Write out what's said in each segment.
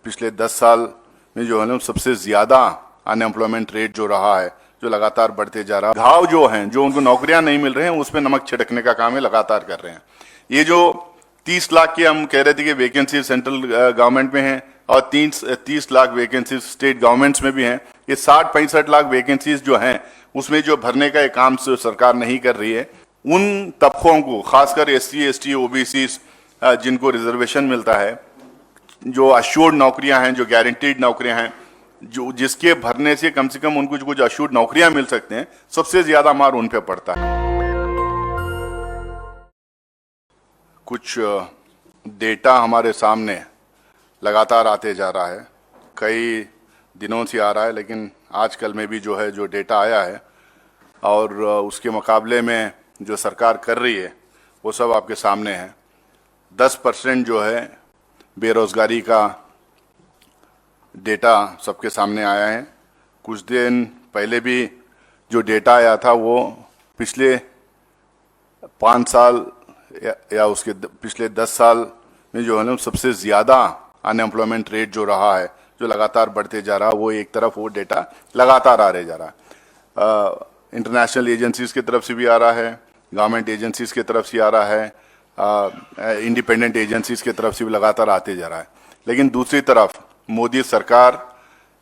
पिछले 10 साल में जो है ना सबसे ज़्यादा अनएम्प्लॉयमेंट रेट जो रहा है, जो लगातार बढ़ते जा रहा है। घाव जो हैं, जो उनको नौकरियां नहीं मिल रहे हैं, उस पर नमक छिड़कने का काम है लगातार कर रहे हैं। ये जो 30 लाख की हम कह रहे थे कि वैकेंसी सेंट्रल गवर्नमेंट में हैं और 30 लाख वैकेंसी स्टेट गवर्नमेंट्स में भी हैं, ये 60-65 लाख वैकेंसीज जो हैं उसमें जो भरने का एक काम सरकार नहीं कर रही है। उन तबकों को, खासकर SC, ST, OBC जिनको रिजर्वेशन मिलता है, जो अश्योर्ड नौकरियां हैं, जो गारंटीड नौकरियां हैं, जो जिसके भरने से कम उनको कुछ अश्योर्ड नौकरियां मिल सकते हैं, सबसे ज्यादा मार उन पे पड़ता है। कुछ डेटा हमारे सामने लगातार आते जा रहा है, कई दिनों से आ रहा है, लेकिन आजकल में भी जो है जो डेटा आया है और उसके मुकाबले में जो सरकार कर रही है वो सब आपके सामने है। 10% जो है बेरोजगारी का डेटा सबके सामने आया है। कुछ दिन पहले भी जो डेटा आया था वो पिछले 5 साल या उसके पिछले 10 साल में जो है ना सबसे ज़्यादा अनएम्प्लॉयमेंट रेट जो रहा है, जो लगातार बढ़ते जा रहा है, वो एक तरफ वो डेटा लगातार आ रहे जा रहा है। इंटरनेशनल एजेंसीज़ की तरफ से भी आ रहा है, गवर्नमेंट एजेंसीज़ की तरफ से आ रहा है, इंडिपेंडेंट एजेंसीज़ की तरफ से भी लगातार आते जा रहा है। लेकिन दूसरी तरफ मोदी सरकार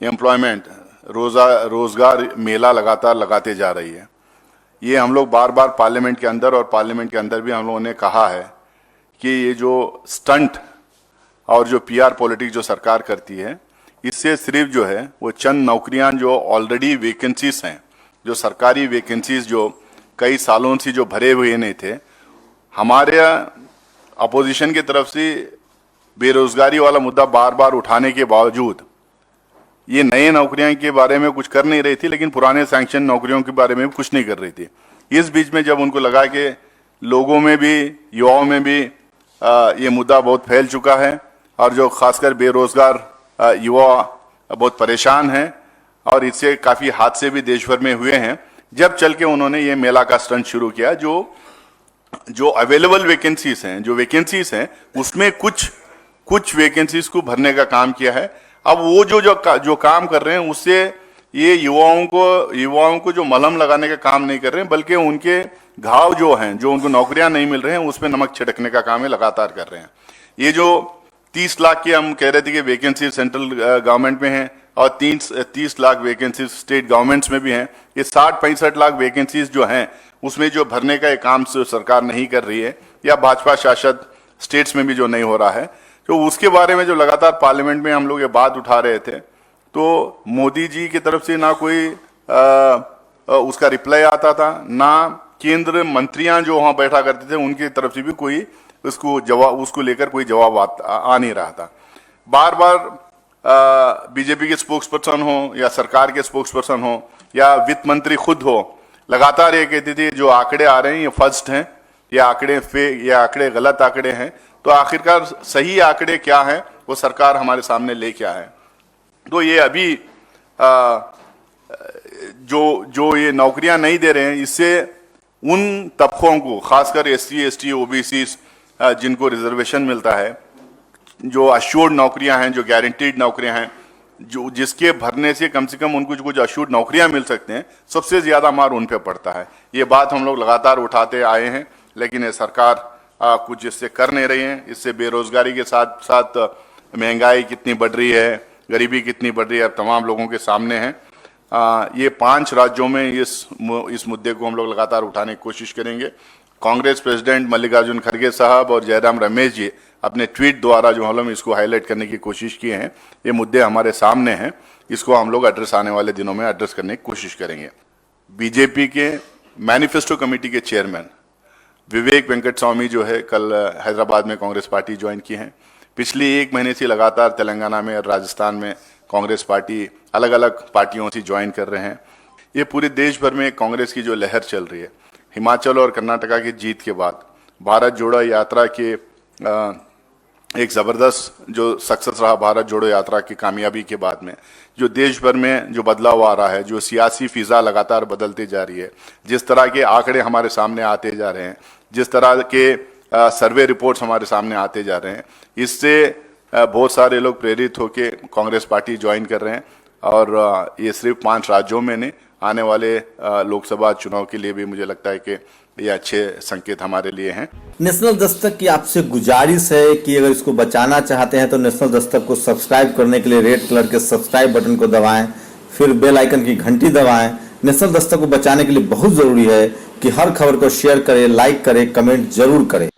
एम्प्लॉयमेंट रोज़गार मेला लगातार लगाते जा रही है। ये हम लोग बार बार पार्लियामेंट के अंदर और पार्लियामेंट के अंदर भी हम लोगों ने कहा है कि ये जो स्टंट और जो PR पॉलिटिक्स जो सरकार करती है, इससे सिर्फ जो है वो चंद नौकरियां जो ऑलरेडी वैकेंसीज हैं, जो सरकारी वैकेंसीज जो कई सालों से जो भरे हुए नहीं थे, हमारे अपोजिशन की तरफ से बेरोजगारी वाला मुद्दा बार बार उठाने के बावजूद ये नए नौकरियां के बारे में कुछ कर नहीं रही थी, लेकिन पुराने सैंक्शन नौकरियों के बारे में कुछ नहीं कर रही थी। इस बीच में जब उनको लगा कि लोगों में भी, युवाओं में भी ये मुद्दा बहुत फैल चुका है और जो खासकर बेरोजगार युवा बहुत परेशान हैं और इससे काफ़ी हादसे भी देश भर में हुए हैं, जब चल के उन्होंने ये मेला का स्टंट शुरू किया। जो अवेलेबल वैकेंसीज हैं, जो वैकेंसीज हैं, उसमें कुछ वैकेंसीज को भरने का काम किया है। अब वो जो काम कर रहे हैं उससे ये युवाओं को जो मलहम लगाने का काम नहीं कर रहे हैं, बल्कि उनके घाव जो हैं, जो उनको नौकरियां नहीं मिल रहे हैं, उस पर नमक छिड़कने का काम है लगातार कर रहे हैं। ये जो 30 लाख की हम कह रहे थे कि वैकेंसी सेंट्रल गवर्नमेंट में हैं और 30 लाख वैकेंसी स्टेट गवर्नमेंट्स में भी हैं, ये 60-65 लाख वैकेंसीज जो हैं उसमें जो भरने का एक काम सरकार नहीं कर रही है, या भाजपा शासित स्टेट्स में भी जो नहीं हो रहा है, तो उसके बारे में जो लगातार पार्लियामेंट में हम लोग ये बात उठा रहे थे, तो मोदी जी की तरफ से ना कोई उसका रिप्लाई आता था, ना केंद्र मंत्रियां जो वहाँ बैठा करते थे उनकी तरफ से भी कोई उसको लेकर कोई जवाब आ नहीं रहा था। बार बार बीजेपी के स्पोक्स पर्सन हो या सरकार के स्पोक्स पर्सन हो या वित्त मंत्री खुद हो, लगातार ये कहती थी जो आंकड़े आ रहे हैं ये फर्स्ट हैं, ये आंकड़े गलत आंकड़े हैं। तो आखिरकार सही आंकड़े क्या हैं वो सरकार हमारे सामने ले क्या है। तो ये अभी जो ये नौकरियां नहीं दे रहे हैं, इससे उन तबकों को, खासकर SC, ST, OBC जिनको रिजर्वेशन मिलता है, जो अश्योर्ड नौकरियां हैं, जो गारंटीड नौकरियां हैं, जो जिसके भरने से कम उनको कुछ अश्योर्ड नौकरियां मिल सकते हैं, सबसे ज्यादा मार उन पे पड़ता है। ये बात हम लोग लगातार उठाते आए हैं, लेकिन ये सरकार कुछ इससे कर नहीं रही है। इससे बेरोजगारी के साथ साथ महंगाई कितनी बढ़ रही है, गरीबी कितनी बढ़ रही है, अब तमाम लोगों के सामने है। ये 5 राज्यों में इस मुद्दे को हम लोग लगातार उठाने की कोशिश करेंगे। कांग्रेस प्रेसिडेंट मल्लिकार्जुन खड़गे साहब और जयराम रमेश जी अपने ट्वीट द्वारा जो हम लोग इसको हाईलाइट करने की कोशिश किए हैं, ये मुद्दे हमारे सामने हैं, इसको हम लोग एड्रेस आने वाले दिनों में एड्रेस करने की कोशिश करेंगे। बीजेपी के मैनिफेस्टो कमेटी के चेयरमैन विवेक वेंकट स्वामी जो है कल हैदराबाद में कांग्रेस पार्टी ज्वाइन की हैं। पिछले 1 महीने से लगातार तेलंगाना में और राजस्थान में कांग्रेस पार्टी अलग अलग पार्टियों से ज्वाइन कर रहे हैं। ये पूरे देश भर में कांग्रेस की जो लहर चल रही है, हिमाचल और कर्नाटका की जीत के बाद, भारत जोड़ो यात्रा के एक ज़बरदस्त जो सक्सेस रहा, भारत जोड़ो यात्रा की कामयाबी के बाद में जो देश भर में जो बदलाव आ रहा है, जो सियासी फिजा लगातार बदलती जा रही है, जिस तरह के आंकड़े हमारे सामने आते जा रहे हैं, जिस तरह के सर्वे रिपोर्ट्स हमारे सामने आते जा रहे हैं, इससे बहुत सारे लोग प्रेरित होकर कांग्रेस पार्टी ज्वाइन कर रहे हैं और ये सिर्फ 5 राज्यों में नहीं, आने वाले लोकसभा चुनाव के लिए भी मुझे लगता है कि ये अच्छे संकेत हमारे लिए हैं। नेशनल दस्तक की आपसे गुजारिश है कि अगर इसको बचाना चाहते हैं तो नेशनल दस्तक को सब्सक्राइब करने के लिए रेड कलर के सब्सक्राइब बटन को दबाएं, फिर बेल आइकन की घंटी दबाएं। नेशनल दस्तक को बचाने के लिए बहुत जरूरी है कि हर खबर को शेयर करें, लाइक करें, कमेंट जरूर करें।